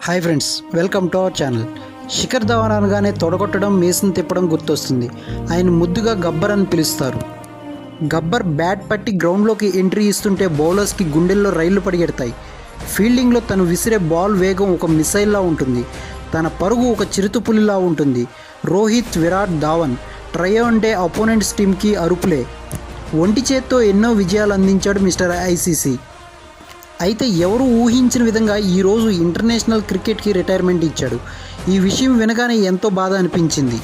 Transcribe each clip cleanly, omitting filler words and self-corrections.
Hi friends, welcome to our channel. Shikhar Dhawan అనగానే తొడగొట్టడం, మీసం తిప్పడం గుర్తొస్తుంది. ఆయన ముద్దుగా గబ్బర్ అని పిలుస్తారు. గబ్బర్ బ్యాట్ పట్టి గ్రౌండ్లోకి ఎంట్రీ ఇస్తుంటే బౌలర్స్కి గుండెల్లో రైళ్లు పరిగెడతాయి. ఫీల్డింగ్లో తను విసిరే బాల్ వేగం ఒక మిసైల్లా ఉంటుంది. తన పరుగు ఒక చిరుతపులిలా ఉంటుంది. రోహిత్, విరాట్, ధావన్ ట్రై అంటే అపోనెంట్స్ టీంకి అరుపులే. ఒంటి చేత్తో ఎన్నో విజయాలు అందించాడు మిస్టర్ ఐసీసీ. అయితే ఎవరు ఊహించిన విధంగా ఈరోజు ఇంటర్నేషనల్ క్రికెట్కి రిటైర్మెంట్ ఇచ్చాడు. ఈ విషయం వినగానే ఎంతో బాధ అనిపించింది.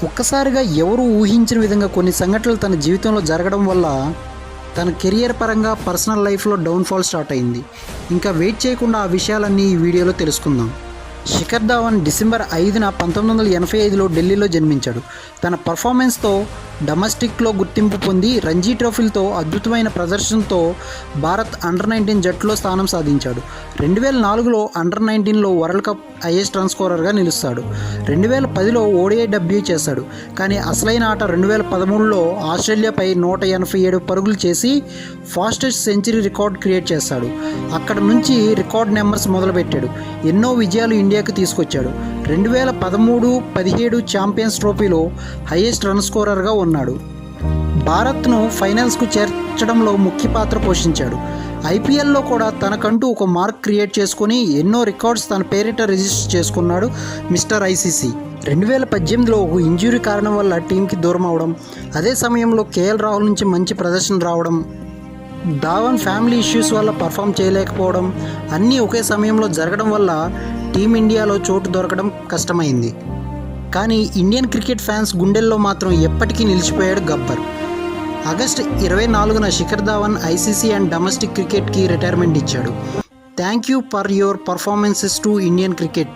ఒక్కసారిగా ఎవరు ఊహించిన విధంగా కొన్ని సంఘటనలు తన జీవితంలో జరగడం వల్ల తన కెరియర్ పరంగా పర్సనల్ లైఫ్లో డౌన్ఫాల్ స్టార్ట్ అయింది. ఇంకా వెయిట్ చేయకుండా ఆ విషయాలన్నీ ఈ వీడియోలో తెలుసుకుందాం. శిఖర్ ధవన్ డిసెంబర్ 5న 1985లో ఢిల్లీలో జన్మించాడు. తన పర్ఫార్మెన్స్తో డొమెస్టిక్లో గుర్తింపు పొంది రంజీ ట్రోఫీలతో అద్భుతమైన ప్రదర్శనతో భారత్ అండర్-19 జట్టులో స్థానం సాధించాడు. 2004లో అండర్-19లో వరల్డ్ కప్ హైయెస్ట్ రన్ స్కోరర్గా నిలుస్తాడు. 2010లో ఓడిఐ డెబ్యూ చేశాడు. కానీ అసలైన ఆట 2013లో ఆస్ట్రేలియాపై 187 పరుగులు చేసి ఫాస్టెస్ట్ సెంచరీ రికార్డ్ క్రియేట్ చేస్తాడు. అక్కడ నుంచి రికార్డ్ నెంబర్స్ మొదలుపెట్టాడు. ఎన్నో విజయాలు ఇండియాకు తీసుకొచ్చాడు. 2013-17 ఛాంపియన్స్ ట్రోఫీలో హైయెస్ట్ రన్ స్కోరర్గా ఉన్నాడు. భారత్ను ఫైనల్స్కు చేర్చడంలో ముఖ్య పాత్ర పోషించాడు. ఐపీఎల్లో కూడా తనకంటూ ఒక మార్క్ క్రియేట్ చేసుకుని ఎన్నో రికార్డ్స్ తన పేరిట రిజిస్టర్ చేసుకున్నాడు మిస్టర్ ఐసీసీ. 2018లో ఒక ఇంజ్యూరీ కారణం వల్ల టీంకి దూరం అవడం, అదే సమయంలో కేఎల్ రాహుల్ నుంచి మంచి ప్రదర్శన రావడం, ధావన్ ఫ్యామిలీ ఇష్యూస్ వల్ల పర్ఫామ్ చేయలేకపోవడం అన్నీ ఒకే సమయంలో జరగడం వల్ల టీమిండియాలో చోటు దొరకడం కష్టమైంది. కానీ ఇండియన్ క్రికెట్ ఫ్యాన్స్ గుండెల్లో మాత్రం ఎప్పటికీ నిలిచిపోయాడు గబ్బర్. ఆగస్టు 24న Shikhar Dhawan ICC and domestic క్రికెట్కి రిటైర్మెంట్ ఇచ్చాడు. Thank you for your performances to Indian cricket.